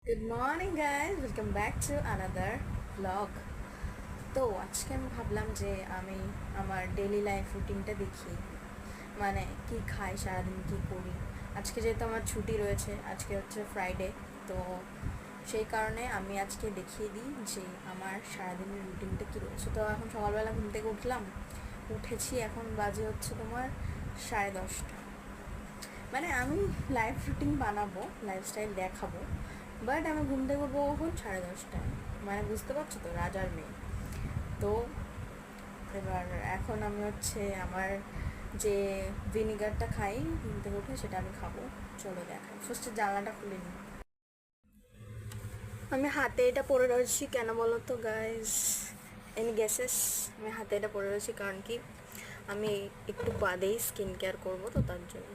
Good morning guys, welcome back to another blog. তো আজকে আমি ভাবলাম যে আমি আমার ডেলি লাইফ রুটিনটা দেখি, মানে কি খাই, সারাদিন কি করি। আজকে যেহেতু আমার ছুটি রয়েছে, আজকে হচ্ছে ফ্রাইডে, তো সেই কারণে আমি আজকে দেখিয়ে দিই যে আমার সারাদিনের রুটিনটা কী রয়েছে। তো এখন সকালবেলা ঘুম থেকে উঠেছি, এখন বাজে হচ্ছে তোমার 10:30। মানে আমি লাইফ রুটিন বানাবো, লাইফস্টাইল দেখাবো, বাট আমি ঘুম থেকে উঠবো কখন? 10:30টায়। মানে বুঝতে পারছো তো, রাজার মেয়ে। তো এবার এখন আমি হচ্ছে আমার যে ভিনিগারটা খাই ঘুম থেকে উঠে, সেটা আমি খাবো। চলো দেখাই, ফার্স্টে জানলাটা খুলে নিই। আমি হাতে এটা পরে রয়েছি কেন বলো তো গাইজ? Any guesses? আমি হাতে এটা পরে রয়েছি কারণ কি, আমি একটু বাদেই স্কিন কেয়ার করবো, তো তার জন্য।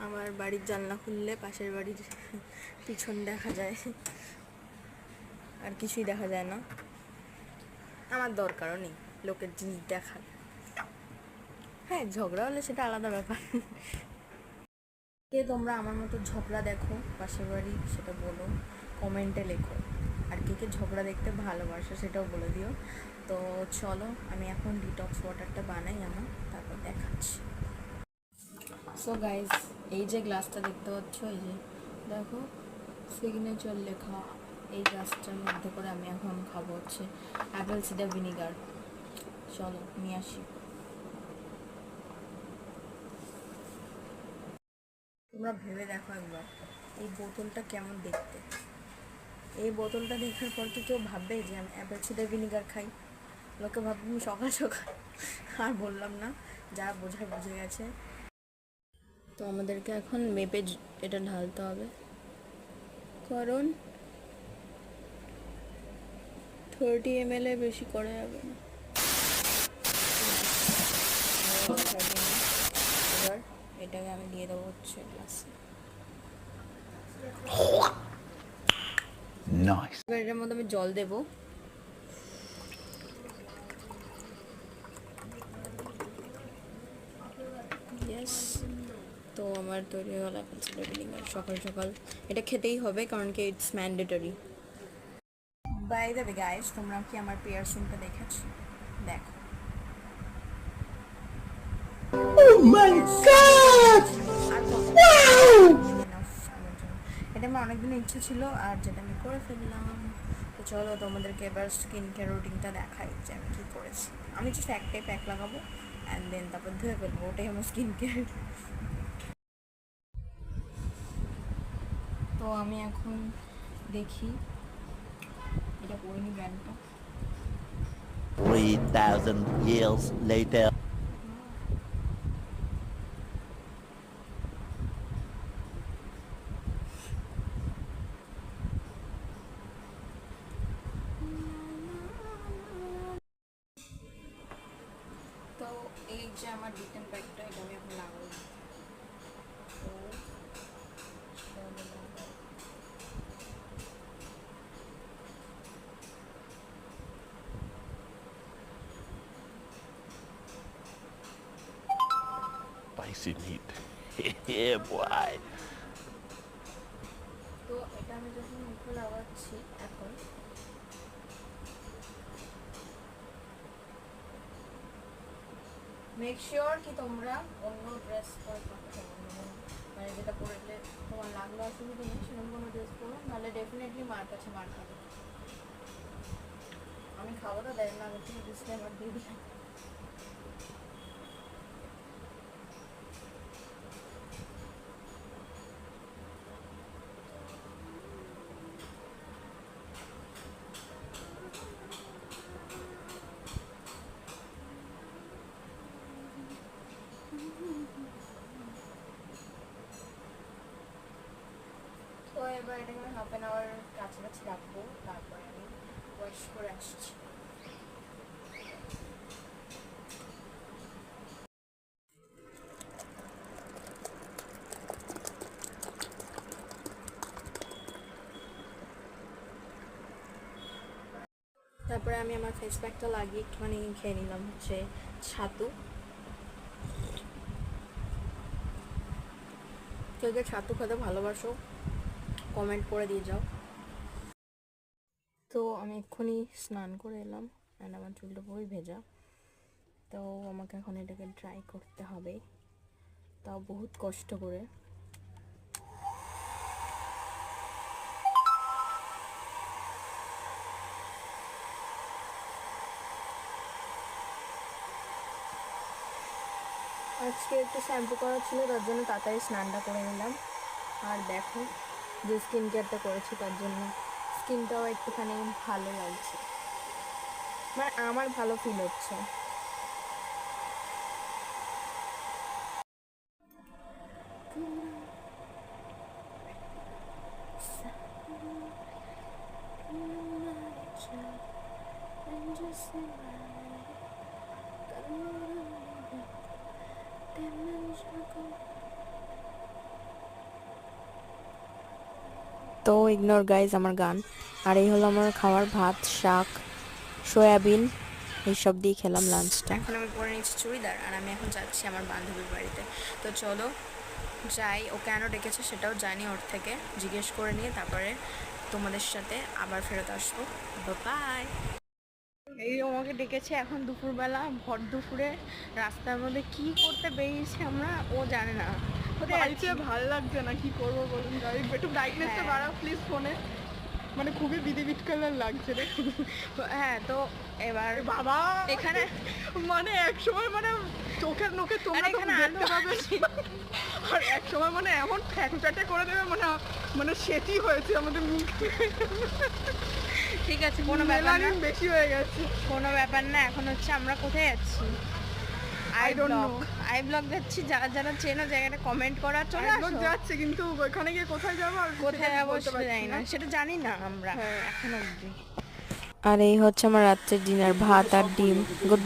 আমার বাড়ির জানলা খুললে পাশের বাড়ির পিছন দেখা যায়, আর কিছুই দেখা যায় না। আমার দরকারও নেই লোকের জিনিস দেখার। হ্যাঁ, ঝগড়া হলে সেটা আলাদা ব্যাপার। কে তোমরা আমার মতো ঝগড়া দেখো পাশের বাড়ি, সেটা বলো, কমেন্টে লেখো। আর কে কে ঝগড়া দেখতে ভালোবাসো সেটাও বলে দিও। তো চলো আমি এখন ডিটক্স ওয়াটারটা বানাই আমার, তারপর দেখাচ্ছি। সো গাইজ, এই যে গ্লাসটা দেখতে পাচ্ছ, এই যে দেখো সিগনেচার লেখা, এই গ্লাসটার মধ্যে করে আমি এখন খাবো হচ্ছে অ্যাপেল সিডার ভিনিগার। চলো নিয়ে আসি। তোমরা ভেবে দেখো একবার, এই বোতলটা কেমন দেখতে। এই বোতলটা দেখার পর কি কেউ ভাববে যে আমি অ্যাপেল সিডার ভিনিগার খাই? লোকে ভাববে আমি সকাল সকাল। আর বললাম না, যা বোঝায় বুঝে গেছে। তো আমাদেরকে এখন মেপে এটা ঢালতে হবে, কারণ 30 ml বেশি করা যাবে না। এবার এটাকে আমি দিয়ে দেবো হচ্ছে গ্লাসে। এবার এটার মধ্যে আমি জল দেবো। ইয়েস, তো আমার তৈরি হয়ে গেল অ্যাপেল সিডার ভিনিগার। সকাল সকাল এটা খেতেই হবে, কারণ কি it's mandatory. By the way guys, তোমরা কি আমার পিয়ারসিংটা দেখেছো? দেখো। এটা আমার অনেকদিন ইচ্ছে ছিল, আর যেটা আমি করে ফেললাম। তো চলো তোমাদেরকে এবার স্কিন কেয়ার রুটিনটা দেখাই যে আমি কী করেছি। আমি জাস্ট একটাই প্যাক লাগাবো অ্যান্ড দেন তারপর ধুয়ে ফেলবো, ওটাই আমার স্কিন কেয়ার। তো আমি এখন দেখি, এটা পরিনি ব্র্যান্ডটা। 3,000 years later. তো এই যে আমার ডিটেন প্যাকটা, এটা আমি এখন লাগাবো। তো Spicy meat. Yeah, boy. তো এটা আমি যখন মুখে লাগাচ্ছি এখন, মেক শিওর কি তোমরা অন্য ড্রেস পরে থাকছো, মানে যেটা পরলে তোমার লাগলো অসুবিধা নেই, সেরকম কোনো ড্রেস পরো, নাহলে ডেফিনেটলি মার কাছে মার খাবে। আমি খাবো তো, দেয় না, আগে থেকে ডিসক্লেমার দিয়ে দিলাম। তো এবার এটাকে আমি 1/2 hour কাছাকাছি রাখবো, তারপরে আমি ওয়াশ করে আসছি। তারপরে আমি আমার ফেস প্যাকটা লাগিয়ে একটুখানি খেয়ে নিলাম হচ্ছে ছাতু। কে কে ছাতু খেতে ভালোবাসো কমেন্ট করে দিয়ে যাও। তো আমি এক্ষুনি স্নান করে এলাম অ্যান্ড আমার চুলটা পুরোই ভেজা। তো আমাকে এখন এটাকে ড্রাই করতে হবে, তাও বহুত কষ্ট করে। আজকে একটু শ্যাম্পু করা ছিল, তার জন্য তাড়াতাড়ি স্নানটা করে নিলাম। আর দেখো যে স্কিন কেয়ারটা করেছি তার জন্য স্কিনটাও একটুখানি ভালো লাগছে, মানে আমার ভালো ফিল হচ্ছে। তো ইগনোর গাইজ আমার গান। আর এই হলো আমার খাওয়ার, ভাত, শাক, সয়াবিন, এইসব দিয়ে খেলাম লাঞ্চটা। এখন আমি পরে নিচ্ছি চুড়িদার, আর আমি এখন যাচ্ছি আমার বান্ধবীর বাড়িতে। তো চলো যাই, ও কেন ডেকেছে সেটাও জানি ওর থেকে, জিজ্ঞেস করে নিয়ে তারপরে তোমাদের সাথে আবার ফেরত আসবো। বাই। এই আমাকে ডেকেছে এখন দুপুরবেলা, ভর দুপুরে রাস্তার মধ্যে কি করতে বেরিয়েছি আমরা ও জানে না। বাড়িতে ভাল লাগছে না, কি করবো বলুন? একটু ব্রাইটনেসটা হ্যাঁ। বাড়াও প্লিজ ফোনে, মানে খুবই বিট কালার লাগছে রে। হ্যাঁ তো এবার বাবা এখানে মানে এক সময় মানে চোখের নোখে তোমরা তো এখানে দেখতে আলু পাবে, আর এক সময় মানে এমন ফ্যাটে করে দেবে, মানে মানে সেটি হয়েছে আমাদের মুখ, ঠিক আছে কোনো ব্যাপার না, মেলানিন বেশি হয়ে গেছে। কোনো ব্যাপার না। এখন হচ্ছে আমরা কোথায় যাচ্ছি? I I don't blog, know. I blog যাচ্ছি। যারা যারা চেনো জায়গাটা কমেন্ট করা, চলে একদম আসো। যাচ্ছে কিন্তু ওখানে গিয়ে কোথায় যাবো আর কোথায় সেটা যাবো বলতে সেটা পারছি জানি না, সেটা জানি না আমরা হ্যাঁ। এখন অবধি। আর এই হচ্ছে আমার রাত্রের ডিনার, ভাত আর ডিম। গুড